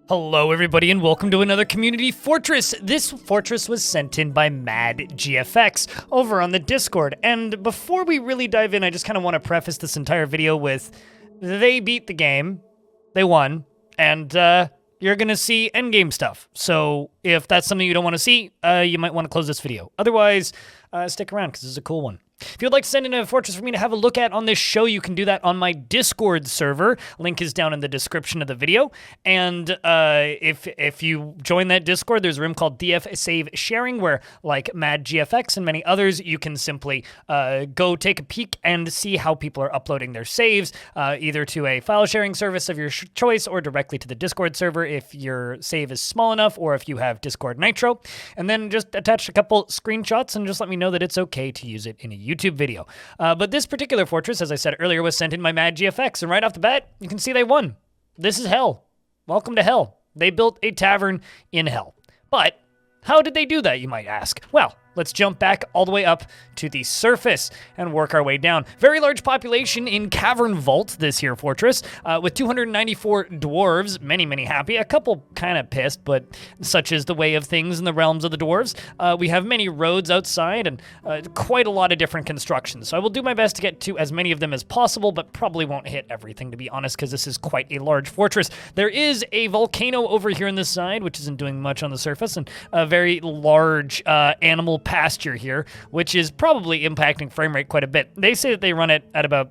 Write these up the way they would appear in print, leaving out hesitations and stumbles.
Hello everybody and welcome to another community fortress. This fortress was sent in by Madgfx over on the Discord. And before we really dive in, I just kind of want to preface this entire video with, they beat the game, they won, and you're gonna see endgame stuff. So if that's something you don't want to see, you might want to close this video. Otherwise, stick around because this is a cool one. If you'd like to send in a fortress for me to have a look at on this show, you can do that on my Discord server. Link is down in the description of the video. And if you join that Discord, there's a room called DF Save Sharing, where, like Madgfx and many others, you can simply go take a peek and see how people are uploading their saves, either to a file sharing service of your choice or directly to the Discord server if your save is small enough or if you have Discord Nitro. And then just attach a couple screenshots and just let me know that it's okay to use it in a YouTube video. But this particular fortress, as I said earlier, was sent in by Madgfx, and right off the bat, you can see they won. This is hell. Welcome to hell. They built a tavern in hell. But how did they do that, you might ask? Well, let's jump back all the way up to the surface and work our way down. Very large population in Covervault, this here fortress, with 294 dwarves, many happy, a couple kind of pissed, but such is the way of things in the realms of the dwarves. We have many roads outside and quite a lot of different constructions. So I will do my best to get to as many of them as possible, but probably won't hit everything, to be honest, because this is quite a large fortress. There is a volcano over here on this side, which isn't doing much on the surface, and a very large animal pasture here, which is probably impacting frame rate quite a bit. They say that they run it at about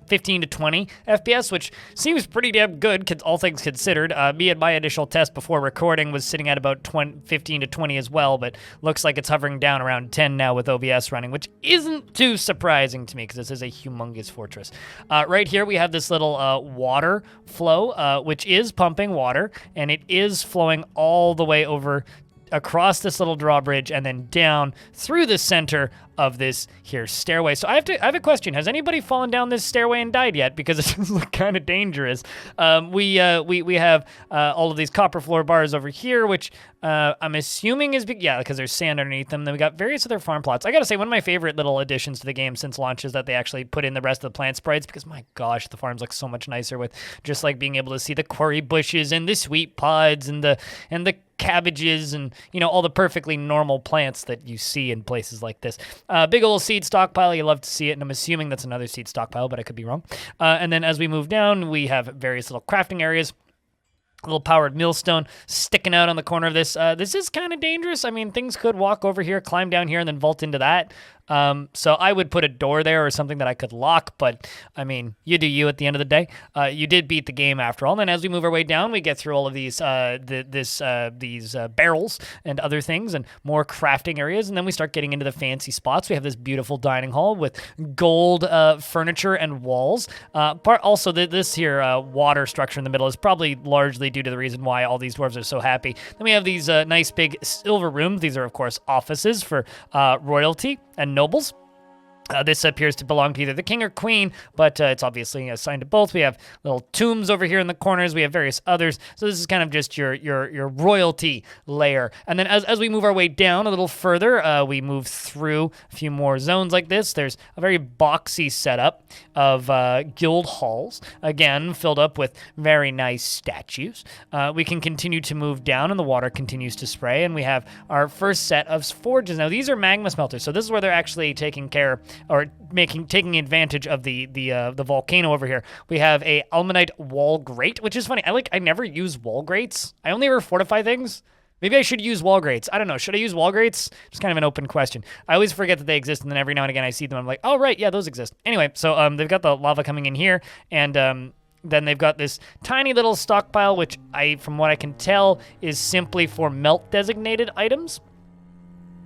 15 to 20 FPS, which seems pretty damn good, all things considered. Me and my initial test before recording was sitting at about 15 to 20 as well, but looks like it's hovering down around 10 now with OBS running, which isn't too surprising to me because this is a humongous fortress. Right here we have this little water flow, which is pumping water, and it is flowing all the way over across this little drawbridge and then down through the center of this here stairway. So I have a question. Has anybody fallen down this stairway and died yet? Because it does look kind of dangerous. We have all of these copper floor bars over here, which I'm assuming is big. Yeah, because there's sand underneath them. Then we got various other farm plots. I gotta say, one of my favorite little additions to the game since launch is that they actually put in the rest of the plant sprites, because my gosh, the farms look so much nicer with just like being able to see the quarry bushes and the sweet pods and the cabbages and, you know, all the perfectly normal plants that you see in places like this. Big old seed stockpile, you love to see it, and I'm assuming that's another seed stockpile, but I could be wrong. And then as we move down, we have various little crafting areas. A little powered millstone sticking out on the corner of this. This is kind of dangerous. I mean, things could walk over here, climb down here, and then vault into that. So I would put a door there or something that I could lock, but I mean, you do you at the end of the day. You did beat the game after all. And then as we move our way down, we get through all of these barrels and other things and more crafting areas. And then we start getting into the fancy spots. We have this beautiful dining hall with gold furniture and walls. Also, this here water structure in the middle is probably largely due to the reason why all these dwarves are so happy. Then we have these nice big silver rooms. These are, of course, offices for royalty and nobles. This appears to belong to either the king or queen, but it's obviously assigned to both. We have little tombs over here in the corners. We have various others. So this is kind of just your royalty layer. And then as we move our way down a little further, we move through a few more zones like this. There's a very boxy setup of guild halls, again, filled up with very nice statues. We can continue to move down, and the water continues to spray, and we have our first set of forges. Now, these are magma smelters, so this is where they're actually taking advantage of the volcano over here. We have a almanite wall grate, which is funny. I never use wall grates. I only ever fortify things. Maybe I should use wall grates. I don't know. Should I use wall grates? It's kind of an open question. I always forget that they exist, and then every now and again I see them. I'm like, oh, right, yeah, those exist. Anyway, so they've got the lava coming in here, and then they've got this tiny little stockpile, which from what I can tell, is simply for melt-designated items.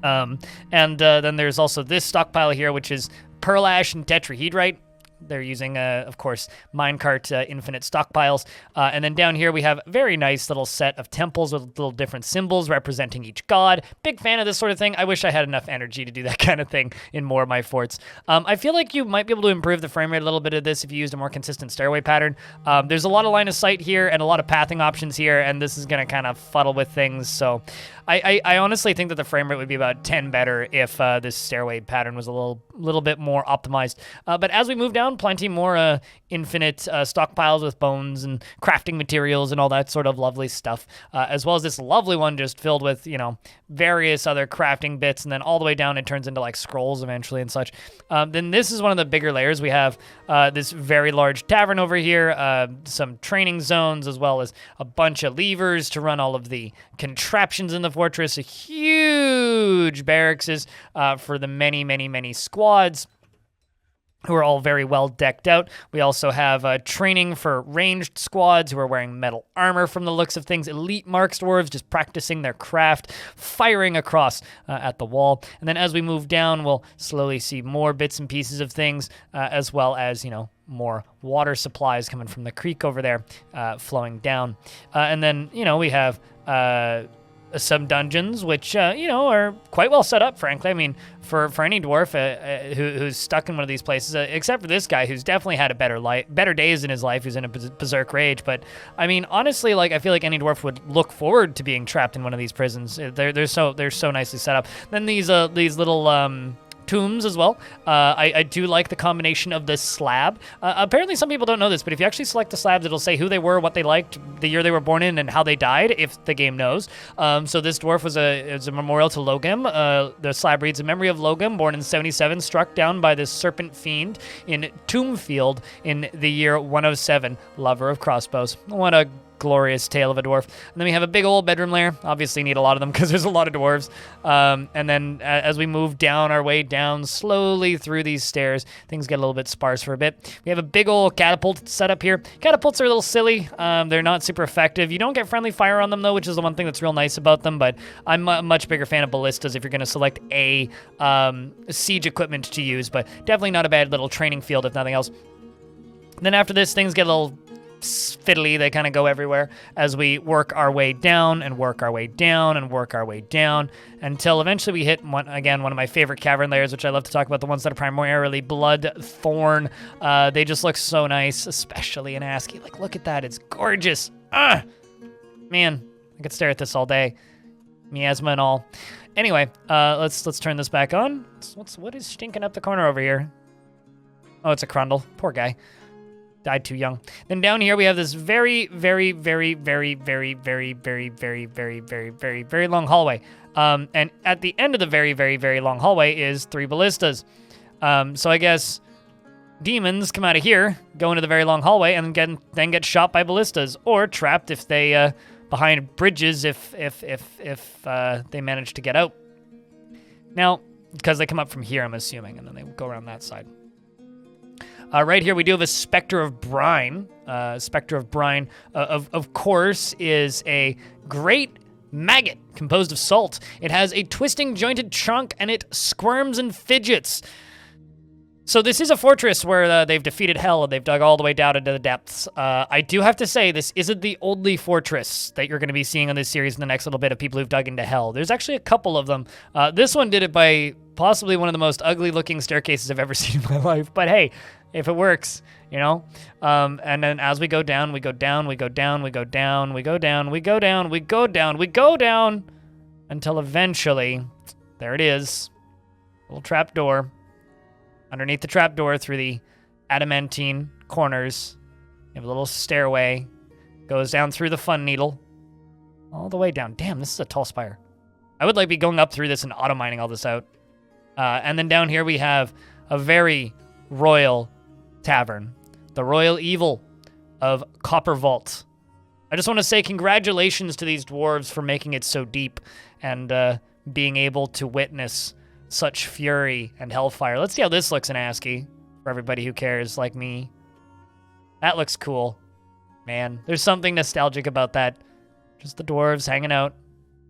And then there's also this stockpile here, which is pearl ash and tetrahedrite. They're using, of course, minecart infinite stockpiles. And then down here we have a very nice little set of temples with little different symbols representing each god. Big fan of this sort of thing. I wish I had enough energy to do that kind of thing in more of my forts. I feel like you might be able to improve the frame rate a little bit of this if you used a more consistent stairway pattern. There's a lot of line of sight here and a lot of pathing options here, and this is going to kind of fuddle with things. So I honestly think that the frame rate would be about 10 better if this stairway pattern was a little bit more optimized. But as we move down, around, plenty more infinite stockpiles with bones and crafting materials and all that sort of lovely stuff, as well as this lovely one just filled with, you know, various other crafting bits, and then all the way down it turns into like scrolls eventually and such. Then this is one of the bigger layers. We have this very large tavern over here, some training zones, as well as a bunch of levers to run all of the contraptions in the fortress, a huge barracks for the many squads who are all very well decked out. We also have training for ranged squads who are wearing metal armor from the looks of things. Elite marks dwarves just practicing their craft, firing across at the wall. And then as we move down, we'll slowly see more bits and pieces of things, as well as, you know, more water supplies coming from the creek over there, flowing down. And then, you know, we have some dungeons, which, you know, are quite well set up, frankly. I mean, for any dwarf who's stuck in one of these places, except for this guy who's definitely had a better days in his life, who's in a berserk rage. But, I mean, honestly, like, I feel like any dwarf would look forward to being trapped in one of these prisons. They're so nicely set up. Then these little tombs as well. I do like the combination of this slab. Apparently some people don't know this, but if you actually select the slabs, it'll say who they were, what they liked, the year they were born in, and how they died, if the game knows. So this dwarf was a memorial to Logam. The slab reads, "A memory of Logam, born in 77, struck down by this serpent fiend in Tombfield in the year 107, lover of crossbows." What a glorious tale of a dwarf. And then we have a big old bedroom layer. Obviously need a lot of them because there's a lot of dwarves. And then as we move down our way down slowly through these stairs, things get a little bit sparse for a bit. We have a big old catapult set up here. Catapults are a little silly. They're not super effective. You don't get friendly fire on them though, which is the one thing that's real nice about them, but I'm a much bigger fan of ballistas if you're going to select a siege equipment to use, but definitely not a bad little training field if nothing else. Then after this, things get a little fiddly. They kind of go everywhere as we work our way down and work our way down and work our way down until eventually we hit one of my favorite cavern layers, which I love to talk about, the ones that are primarily blood thorn. They just look so nice, especially in ASCII. Like, look at that. It's gorgeous. Man, I could stare at this all day. Miasma and all. Anyway, let's turn this back on. What is stinking up the corner over here? Oh, it's a Crundle. Poor guy. Died too young. Then down here we have this very long hallway. And at the end of the very long hallway is 3 ballistas. So I guess demons come out of here, go into the very long hallway, and then get shot by ballistas, or trapped if they behind bridges if they manage to get out. Now, because they come up from here, I'm assuming, and then they go around that side. Right here, we do have a Spectre of Brine. Spectre of Brine, of course, is a great maggot composed of salt. It has a twisting, jointed trunk, and it squirms and fidgets. So this is a fortress where they've defeated hell, and they've dug all the way down into the depths. I do have to say, this isn't the only fortress that you're going to be seeing on this series in the next little bit of people who've dug into hell. There's actually a couple of them. This one did it by possibly one of the most ugly-looking staircases I've ever seen in my life. But hey, if it works, you know? And then as we go down, we go down, we go down, we go down, we go down, we go down, we go down, we go down, until eventually, there it is, little trap door. Underneath the trap door, through the adamantine corners, you have a little stairway, goes down through the fun needle, all the way down. Damn, this is a tall spire. I would like be going up through this and auto-mining all this out. And then down here we have a very royal tavern, the royal evil of Covervault. I just want to say congratulations to these dwarves for making it so deep and being able to witness such fury and hellfire. Let's see how this looks in ASCII for everybody who cares like me. That looks cool. Man, there's something nostalgic about that. Just the dwarves hanging out,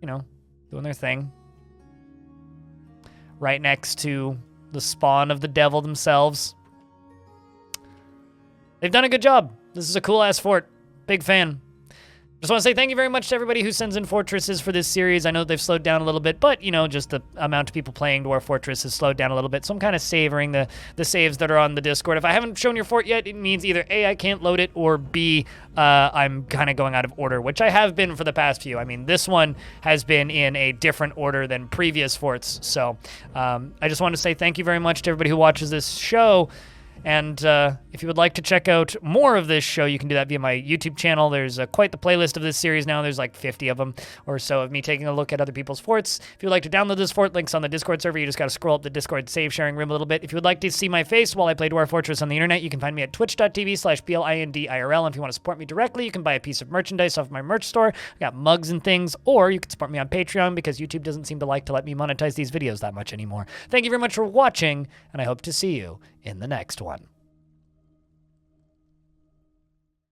you know, doing their thing. Right next to the spawn of the devil themselves. They've done a good job. This is a cool-ass fort. Big fan. Just want to say thank you very much to everybody who sends in fortresses for this series. I know they've slowed down a little bit, but, you know, just the amount of people playing Dwarf Fortress has slowed down a little bit, so I'm kind of savoring the saves that are on the Discord. If I haven't shown your fort yet, it means either A, I can't load it, or B, I'm kind of going out of order, which I have been for the past few. I mean, this one has been in a different order than previous forts, so I just want to say thank you very much to everybody who watches this show. And if you would like to check out more of this show, you can do that via my YouTube channel. There's quite the playlist of this series now. There's like 50 of them or so of me taking a look at other people's forts. If you would like to download this fort, links on the Discord server. You just got to scroll up the Discord save sharing room a little bit. If you would like to see my face while I play Dwarf Fortress on the internet, you can find me at twitch.tv/BLINDIRL. And if you want to support me directly, you can buy a piece of merchandise off my merch store. I got mugs and things, or you can support me on Patreon because YouTube doesn't seem to like to let me monetize these videos that much anymore. Thank you very much for watching, and I hope to see you in the next one.